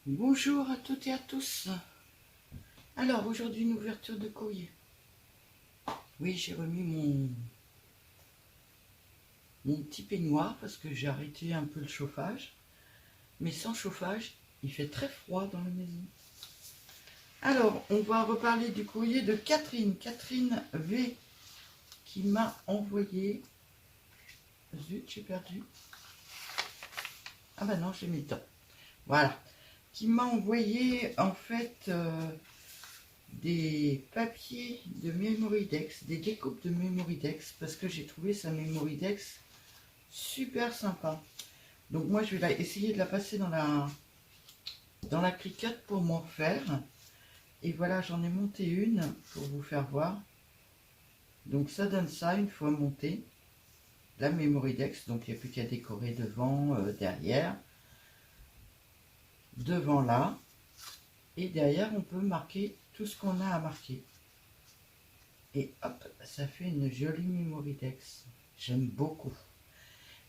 Bonjour à toutes et à tous. Alors aujourd'hui une ouverture de courrier. Oui, j'ai remis mon petit peignoir parce que j'ai arrêté un peu le chauffage. Mais sans chauffage, il fait très froid dans la maison. Alors, on va reparler du courrier de Catherine. Catherine V qui m'a envoyé... Zut, j'ai perdu. Ah bah non, j'ai mis le temps. Voilà. Qui m'a envoyé en fait... des papiers de Memoridex, des découpes de Memoridex, parce que j'ai trouvé sa Memoridex super sympa. Donc moi je vais essayer de la passer dans la Cricut pour m'en faire. Et voilà, j'en ai monté une pour vous faire voir. Donc ça donne ça une fois montée, la Memoridex. Donc il n'y a plus qu'à décorer devant, derrière, devant là. Et derrière on peut marquer tout ce qu'on a à marquer. Et hop, ça fait une jolie Memoridex. J'aime beaucoup.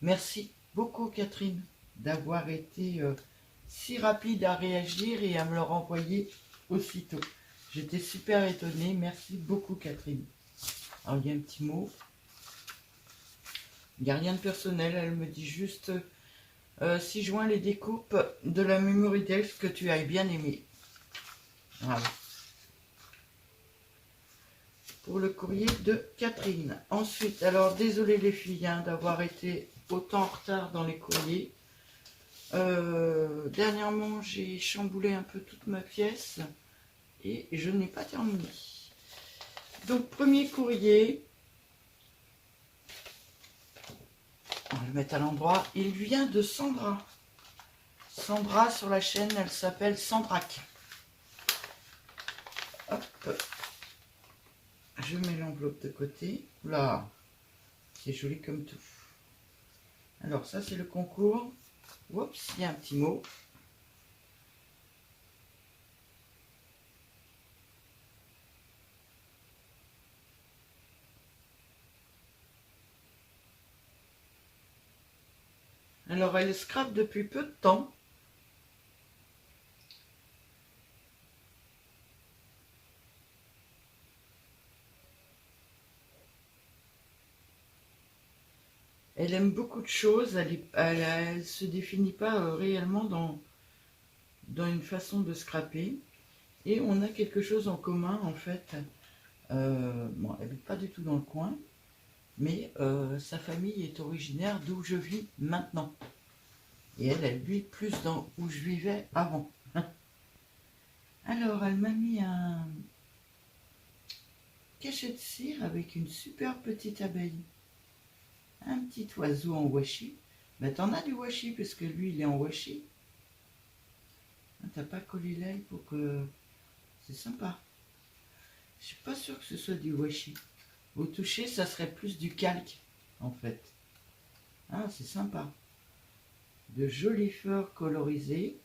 Merci beaucoup Catherine d'avoir été si rapide à réagir et à me le renvoyer aussitôt. J'étais super étonnée. Merci beaucoup Catherine. Alors il y a un petit mot. Il n'y a rien de personnel. Elle me dit juste si joint les découpes de la Memoridex que tu as bien aimé. Voilà. Pour le courrier de Catherine. Ensuite, alors désolé les filles d'avoir été autant en retard dans les courriers. Dernièrement, j'ai chamboulé un peu toute ma pièce et je n'ai pas terminé. Donc, premier courrier. On va le mettre à l'endroit. Il vient de Sandra. Sandra sur la chaîne, elle s'appelle Sandrac. Hop. Je mets l'enveloppe de côté. Là, c'est joli comme tout. Alors, ça, c'est le concours. Oups, il y a un petit mot. Alors, elle scrape depuis peu de temps. Elle aime beaucoup de choses. Elle se définit pas réellement dans une façon de scraper. Et on a quelque chose en commun, en fait. Bon, elle n'est pas du tout dans le coin, mais sa famille est originaire d'où je vis maintenant. Et elle vit plus dans où je vivais avant. Alors, elle m'a mis un cachet de cire avec une super petite abeille. Un petit oiseau en washi. Ben, t'en as du washi, parce que lui, il est en washi. T'as pas collé l'aile pour que... C'est sympa. Je suis pas sûre que ce soit du washi. Au toucher, ça serait plus du calque, en fait. Ah, c'est sympa. De jolies fleurs colorisées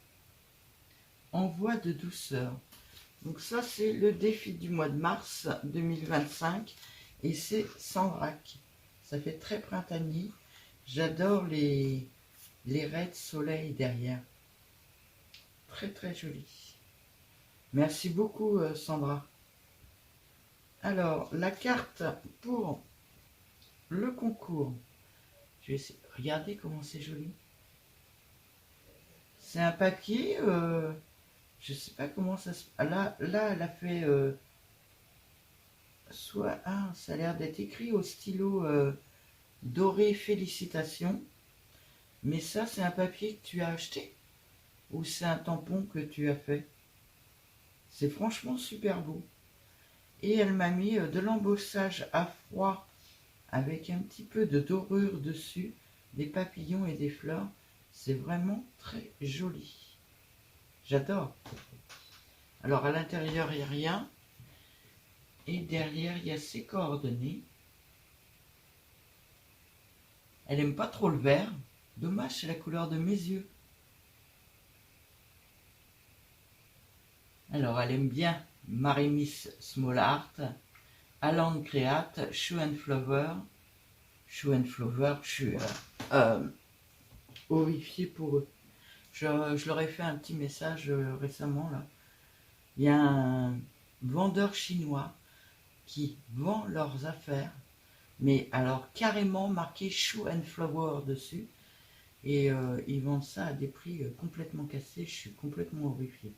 en voie de douceur. Donc ça, c'est le défi du mois de mars 2025. Et c'est Sandrac. Ça fait très printanier. J'adore les raies de soleil derrière. Très, très joli. Merci beaucoup, Sandra. Alors, la carte pour le concours. Je vais essayer. Regardez comment c'est joli. C'est un papier, je sais pas comment ça se... Là, elle a fait... soit... Ah, ça a l'air d'être écrit au stylo doré félicitations. Mais ça, c'est un papier que tu as acheté? Ou c'est un tampon que tu as fait? C'est franchement super beau. Et elle m'a mis de l'embossage à froid avec un petit peu de dorure dessus, des papillons et des fleurs. C'est vraiment très joli. J'adore. Alors à l'intérieur, il n'y a rien. Et derrière, il y a ses coordonnées. Elle n'aime pas trop le vert. Dommage, c'est la couleur de mes yeux. Alors, elle aime bien Marimis Small Art, Alan Create, Shoe and Flower. Shoe and Flower, je suis horrifiée pour eux. Je leur ai fait un petit message récemment là. Il y a un vendeur chinois qui vend leurs affaires, mais alors carrément marqué Shoe and Flower dessus. Et ils vendent ça à des prix complètement cassés. Je suis complètement horrifiée.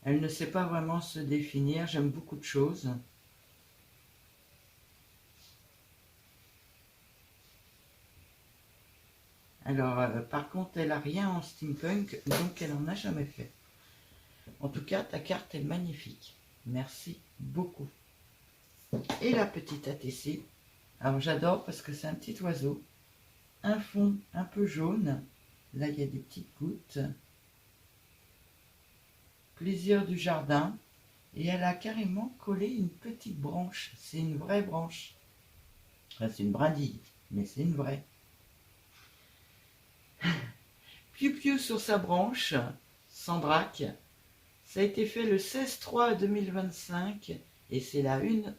Elle ne sait pas vraiment se définir. J'aime beaucoup de choses. Alors, par contre, elle a rien en steampunk, donc elle en a jamais fait. En tout cas, ta carte est magnifique. Merci beaucoup. Et la petite ATC. Alors, j'adore parce que c'est un petit oiseau. Un fond un peu jaune. Là, il y a des petites gouttes. Plaisir du jardin. Et elle a carrément collé une petite branche. C'est une vraie branche. Enfin, c'est une brindille, mais c'est une vraie. Piu-piu sur sa branche, Sandraque. Ça a été fait le 16/3/2025 et c'est la 1/2. Il me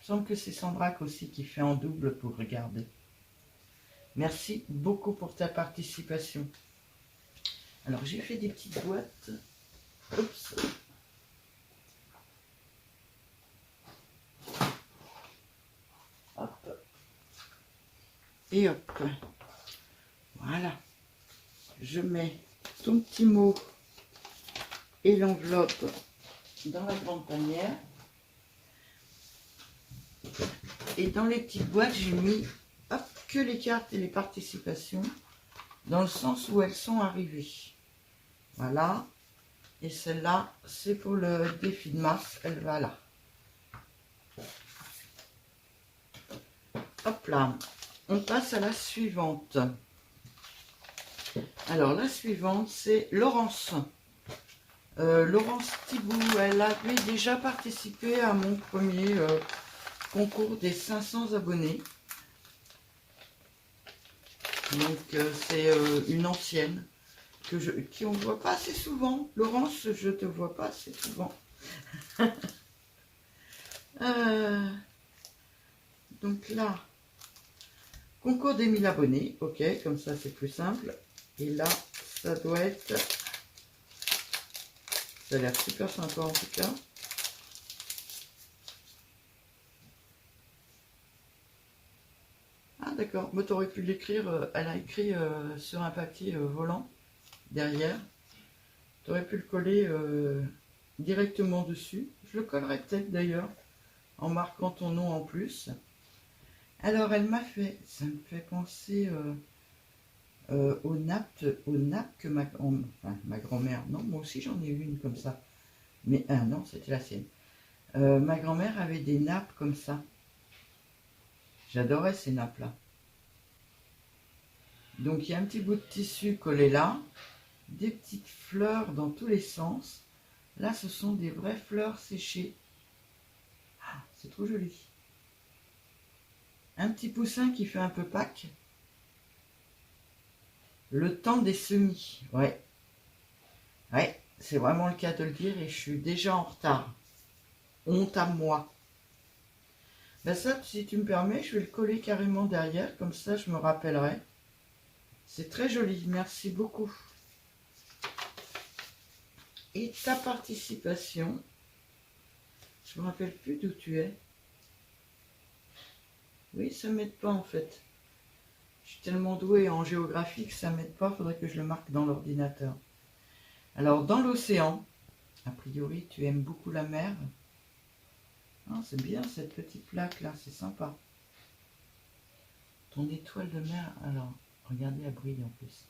semble que c'est Sandraque aussi qui fait en double pour regarder. Merci beaucoup pour ta participation. Alors j'ai fait des petites boîtes. Oups. Hop. Et hop. Voilà. Je mets ton petit mot et l'enveloppe dans la grande panière. Et dans les petites boîtes, j'ai mis hop, que les cartes et les participations dans le sens où elles sont arrivées. Voilà. Et celle-là, c'est pour le défi de mars. Elle va là. Hop là. On passe à la suivante. Alors, la suivante, c'est Laurence. Laurence Thibault, elle avait déjà participé à mon premier concours des 500 abonnés. Donc, c'est une ancienne qui on ne voit pas assez souvent. Laurence, je te vois pas assez souvent. Donc là, concours des 1000 abonnés. Ok, comme ça, c'est plus simple. Et là, ça doit être... Ça a l'air super sympa en tout cas. Ah d'accord, moi t'aurais pu l'écrire, elle a écrit sur un papier volant derrière. Tu aurais pu le coller directement dessus. Je le collerai peut-être d'ailleurs en marquant ton nom en plus. Alors elle m'a fait, ça me fait penser aux nappes que ma grand-mère, non moi aussi j'en ai eu une comme ça. Mais non, c'était la sienne. Ma grand-mère avait des nappes comme ça. J'adorais ces nappes-là. Donc il y a un petit bout de tissu collé là, des petites fleurs dans tous les sens. Là, ce sont des vraies fleurs séchées. Ah, c'est trop joli. Un petit poussin qui fait un peu Pâques. Le temps des semis. Ouais. Ouais, c'est vraiment le cas de le dire et je suis déjà en retard. Honte à moi. Ben ça, si tu me permets, je vais le coller carrément derrière, comme ça je me rappellerai. C'est très joli, merci beaucoup. Et ta participation, je ne me rappelle plus d'où tu es. Oui, ça ne m'aide pas en fait. Je suis tellement douée en géographie que ça ne m'aide pas, il faudrait que je le marque dans l'ordinateur. Alors, dans l'océan, a priori, tu aimes beaucoup la mer. Ah, c'est bien cette petite plaque là, c'est sympa. Ton étoile de mer, alors, regardez, elle brille en plus.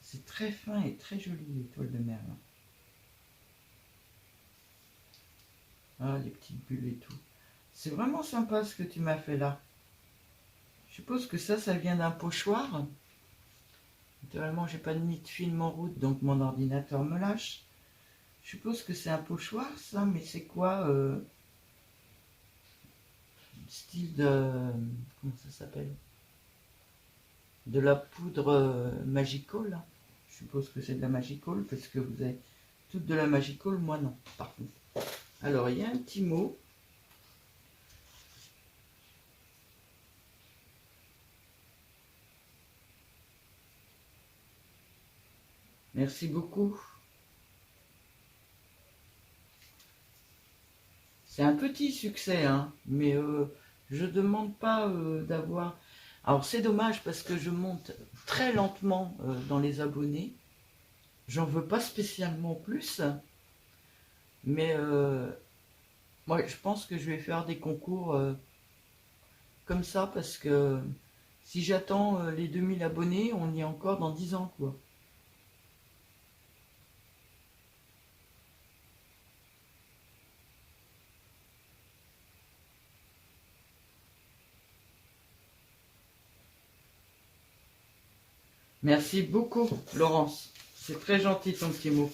C'est très fin et très joli l'étoile de mer là. Ah, les petites bulles et tout. C'est vraiment sympa ce que tu m'as fait là. Je suppose que ça vient d'un pochoir. Naturellement, j'ai pas mis de film en route, donc mon ordinateur me lâche. Je suppose que c'est un pochoir, ça, mais c'est quoi style de... Comment ça s'appelle? De la poudre Magicol, là. Je suppose que c'est de la Magicol, parce que vous avez toute de la Magicol, moi non, par contre. Alors, il y a un petit mot. Merci beaucoup. C'est un petit succès, hein, mais je ne demande pas d'avoir... Alors c'est dommage parce que je monte très lentement dans les abonnés. J'en veux pas spécialement plus, mais moi je pense que je vais faire des concours comme ça parce que si j'attends les 2000 abonnés, on y est encore dans 10 ans, quoi. Merci beaucoup, Laurence. C'est très gentil ton petit mot.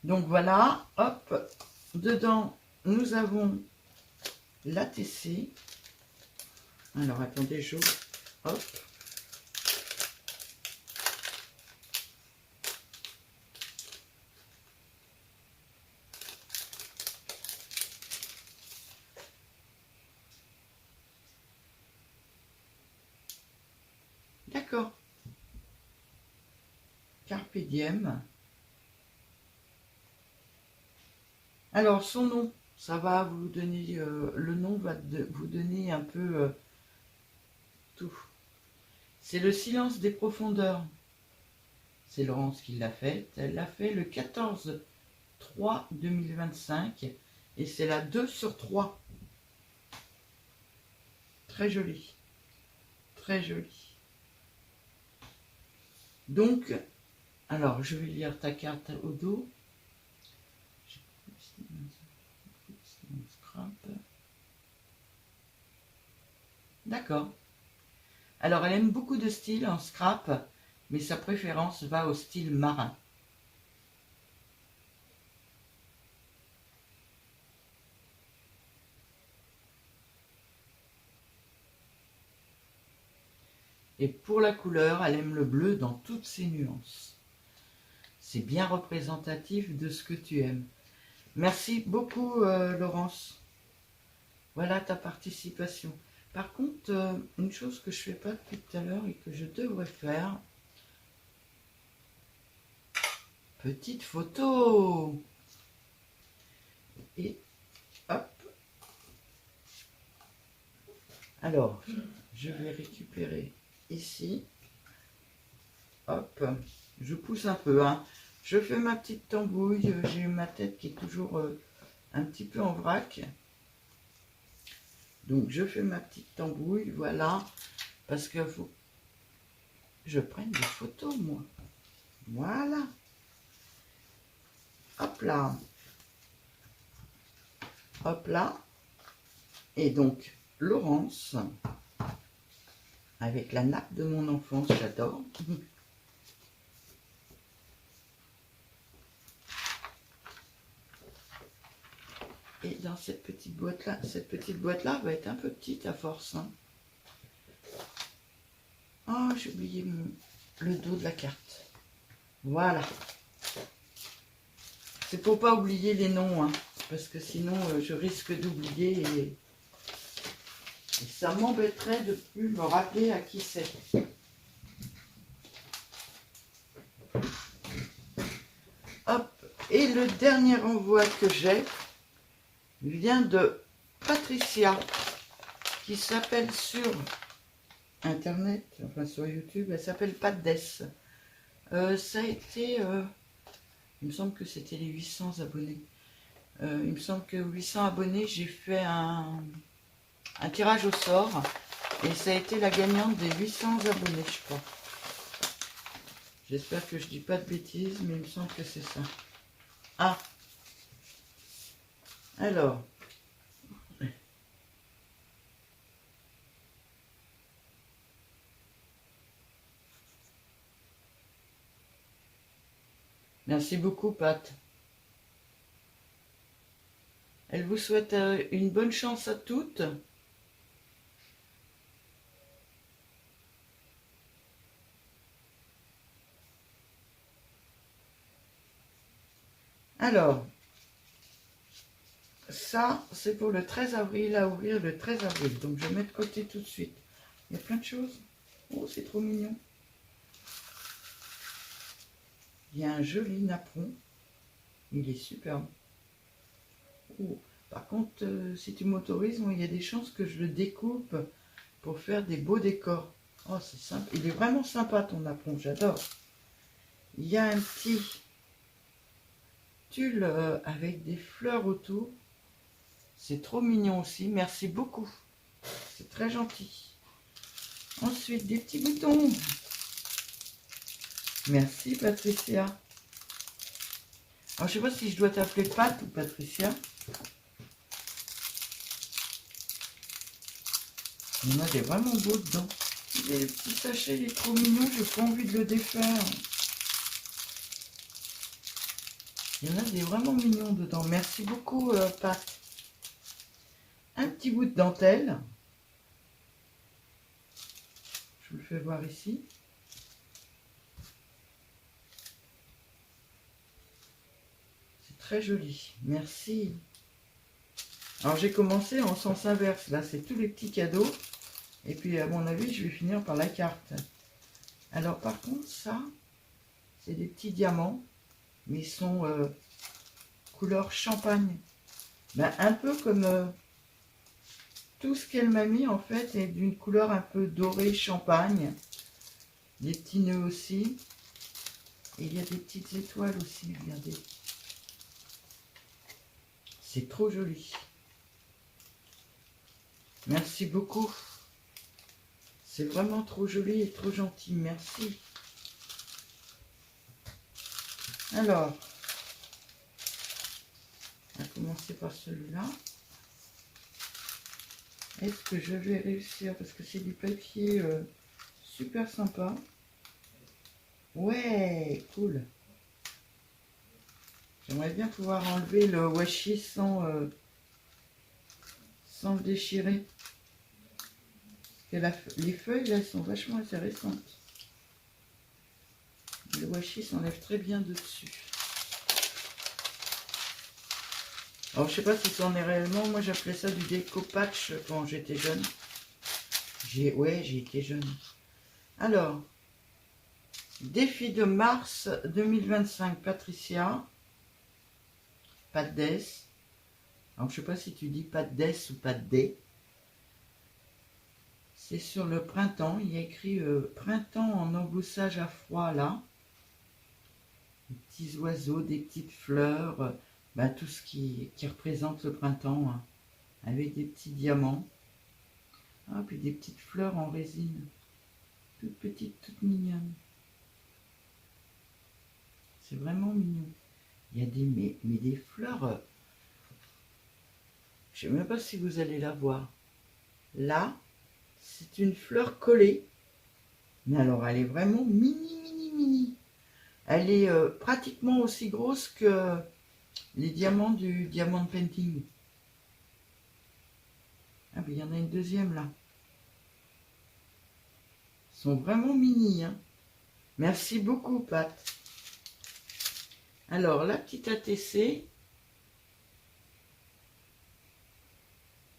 Donc voilà, hop, dedans, nous avons l'ATC. Alors attendez, j'ouvre. Hop. D'accord. Carpe diem. Alors son nom, ça va vous donner, le nom va vous donner un peu tout. C'est le silence des profondeurs. C'est Laurence qui l'a fait. Elle l'a fait le 14/3/2025 et c'est la 2/3. Très joli. Très joli. Donc, alors je vais lire ta carte au dos. D'accord. Alors elle aime beaucoup de styles en scrap, mais sa préférence va au style marin. Et pour la couleur, elle aime le bleu dans toutes ses nuances. C'est bien représentatif de ce que tu aimes. Merci beaucoup Laurence. Voilà ta participation. Par contre, une chose que je ne fais pas depuis tout à l'heure et que je devrais faire, petite photo. Et hop. Alors, je vais récupérer ici. Hop, je pousse un peu, hein. Je fais ma petite tambouille. J'ai ma tête qui est toujours un petit peu en vrac. Donc je fais ma petite tambouille, voilà. Parce que faut que je prenne des photos, moi. Voilà. Hop là. Hop là. Et donc, Laurence, avec la nappe de mon enfance, j'adore. Et dans cette petite boîte-là va être un peu petite à force. Hein. Oh, j'ai oublié le dos de la carte. Voilà. C'est pour pas oublier les noms, hein, parce que sinon je risque d'oublier et ça m'embêterait de plus me rappeler à qui c'est. Hop, et le dernier envoi que j'ai vient de Patricia, qui s'appelle sur internet, enfin sur YouTube, elle s'appelle Paddes. Ça a été, il me semble que c'était les 800 abonnés. Il me semble que 800 abonnés, j'ai fait un tirage au sort et ça a été la gagnante des 800 abonnés, je crois. J'espère que je dis pas de bêtises, mais il me semble que c'est ça. Ah, alors. Merci beaucoup, Pat. Elle vous souhaite une bonne chance à toutes. Alors, ça, c'est pour le 13 avril, à ouvrir le 13 avril. Donc, je mets de côté tout de suite. Il y a plein de choses. Oh, c'est trop mignon. Il y a un joli napperon. Il est superbe. Oh. Par contre, si tu m'autorises, il y a des chances que je le découpe pour faire des beaux décors. Oh, c'est sympa. Il est vraiment sympa ton napperon, j'adore. Il y a un petit tulle avec des fleurs autour. C'est trop mignon aussi. Merci beaucoup. C'est très gentil. Ensuite, des petits boutons. Merci Patricia. Alors, je ne sais pas si je dois t'appeler Pat ou Patricia. Il y en a des vraiment beaux dedans. Les petits sachets, il est trop mignon, j'ai pas envie de le défaire. Il y en a des vraiment mignons dedans. Merci beaucoup, Pat. Un petit bout de dentelle. Je vous le fais voir ici. C'est très joli. Merci. Alors, j'ai commencé en sens inverse. Là, c'est tous les petits cadeaux. Et puis, à mon avis, je vais finir par la carte. Alors, par contre, ça, c'est des petits diamants. Mais ils sont couleur champagne. Ben, un peu comme tout ce qu'elle m'a mis, en fait, est d'une couleur un peu dorée champagne. Des petits nœuds aussi. Et il y a des petites étoiles aussi, regardez. C'est trop joli. Merci beaucoup. C'est vraiment trop joli et trop gentil. Merci. Alors, on va commencer par celui-là. Est-ce que je vais réussir? Parce que c'est du papier super sympa. Ouais, cool. J'aimerais bien pouvoir enlever le washi sans le déchirer. Les feuilles, là, sont vachement intéressantes. Le washi s'enlève très bien dessus. Alors, je sais pas si c'en est réellement. Moi, j'appelais ça du déco-patch quand j'étais jeune. Ouais, j'ai été jeune. Alors, défi de mars 2025, Patricia. Pas de des. Alors, je sais pas si tu dis pas de des ou pas de dé. C'est sur le printemps. Il y a écrit printemps en emboussage à froid, là. Des petits oiseaux, des petites fleurs. Tout ce qui représente le printemps. Hein, avec des petits diamants. Ah, puis des petites fleurs en résine. Toutes petites, toutes mignonnes. C'est vraiment mignon. Il y a des, mais des fleurs. Je ne sais même pas si vous allez la voir. Là, c'est une fleur collée. Mais alors, elle est vraiment mini, mini, mini. Elle est pratiquement aussi grosse que les diamants du Diamond Painting. Ah, mais il y en a une deuxième là. Ils sont vraiment mini. Hein. Merci beaucoup, Pat. Alors, la petite ATC,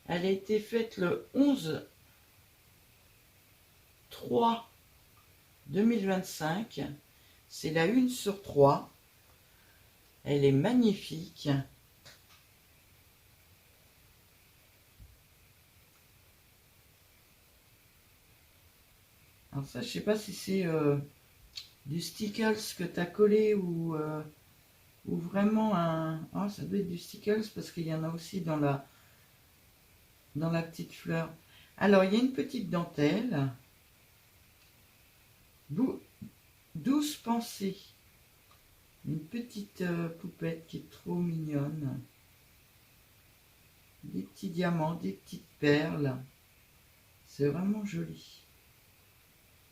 elle a été faite le 11/3/2025. C'est la 1/3. Elle est magnifique. Alors ça, je sais pas si c'est du stickers que tu as collé ou vraiment un... Oh, ça doit être du stickers parce qu'il y en a aussi dans la petite fleur. Alors, il y a une petite dentelle. 12 pensées. Une petite poupette qui est trop mignonne. Des petits diamants, des petites perles. C'est vraiment joli.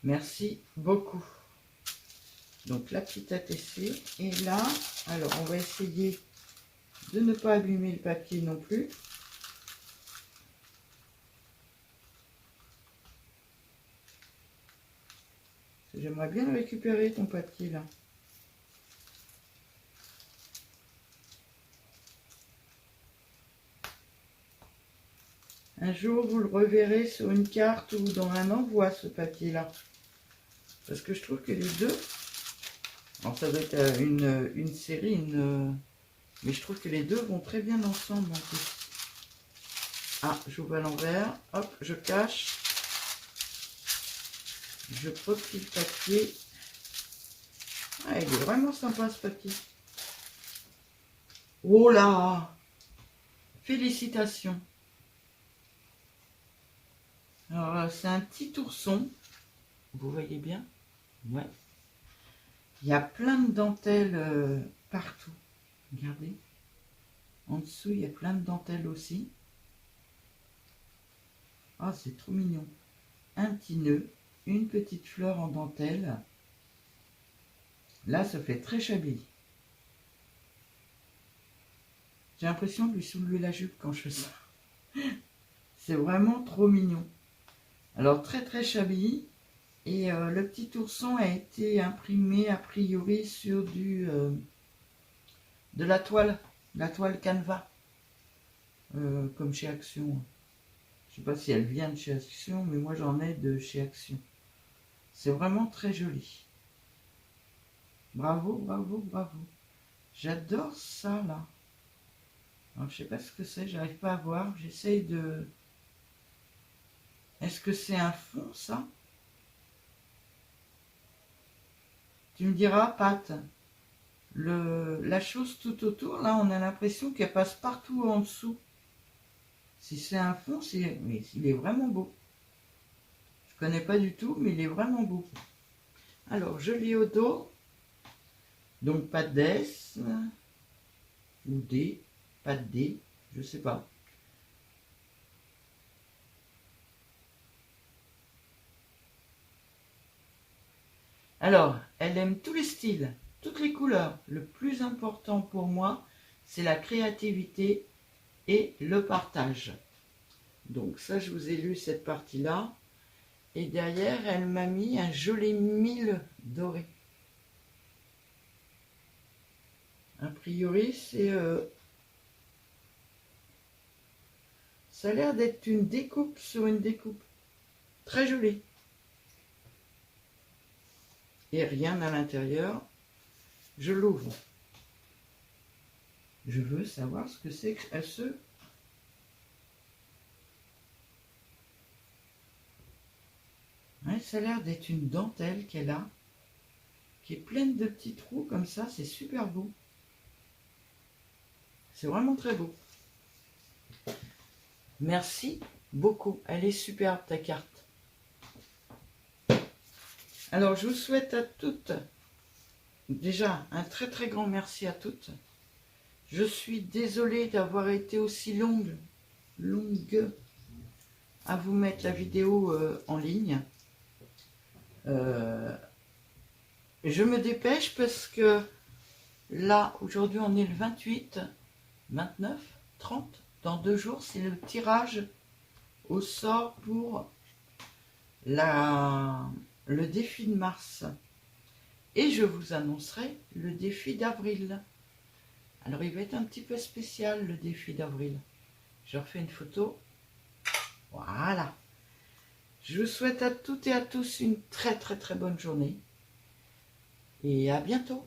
Merci beaucoup. Donc la petite ATC. Et là, alors on va essayer de ne pas abîmer le papier non plus. J'aimerais bien le récupérer ton papier là. Un jour, vous le reverrez sur une carte ou dans un envoi, ce papier-là. Parce que je trouve que les deux... Alors ça doit être une série, mais je trouve que les deux vont très bien ensemble en plus. Ah, j'ouvre à l'envers, hop, je cache. Je copie le papier. Ah, il est vraiment sympa ce papier. Oh là! Félicitations! Alors, c'est un petit ourson. Vous voyez bien? Ouais. Il y a plein de dentelles partout. Regardez. En dessous, il y a plein de dentelles aussi. Ah, c'est trop mignon. Un petit nœud, une petite fleur en dentelle. Là, ça fait très chablis. J'ai l'impression de lui soulever la jupe quand je fais ça. C'est vraiment trop mignon. Alors, très très chablis. Et le petit ourson a été imprimé a priori sur de la toile Canva, comme chez Action. Je ne sais pas si elle vient de chez Action, mais moi j'en ai de chez Action. C'est vraiment très joli. Bravo, bravo, bravo. J'adore ça là. Alors, je sais pas ce que c'est, j'arrive pas à voir. J'essaye de... Est-ce que c'est un fond ça? Tu me diras, Pat. La chose tout autour, là, on a l'impression qu'elle passe partout en dessous. Si c'est un fond, mais il est vraiment beau. Je connais pas du tout, mais il est vraiment beau. Alors, je lis au dos. Donc, pas de S ou D, pas de D, je sais pas. Alors, elle aime tous les styles, toutes les couleurs. Le plus important pour moi, c'est la créativité et le partage. Donc ça, je vous ai lu cette partie-là. Et derrière, elle m'a mis un joli mille doré. A priori, ça a l'air d'être une découpe sur une découpe. Très jolie. Et rien à l'intérieur. Je l'ouvre. Je veux savoir ce que c'est que ce... Ouais, ça a l'air d'être une dentelle qu'elle a, qui est pleine de petits trous comme ça, c'est super beau. C'est vraiment très beau. Merci beaucoup, elle est superbe ta carte. Alors je vous souhaite à toutes, déjà un très très grand merci à toutes. Je suis désolée d'avoir été aussi longue à vous mettre la vidéo en ligne. Je me dépêche parce que là, aujourd'hui, on est le 28, 29, 30. Dans 2 jours, c'est le tirage au sort pour le défi de mars. Et je vous annoncerai le défi d'avril. Alors, il va être un petit peu spécial, le défi d'avril. Je refais une photo. Voilà. Je vous souhaite à toutes et à tous une très très très bonne journée. Et à bientôt.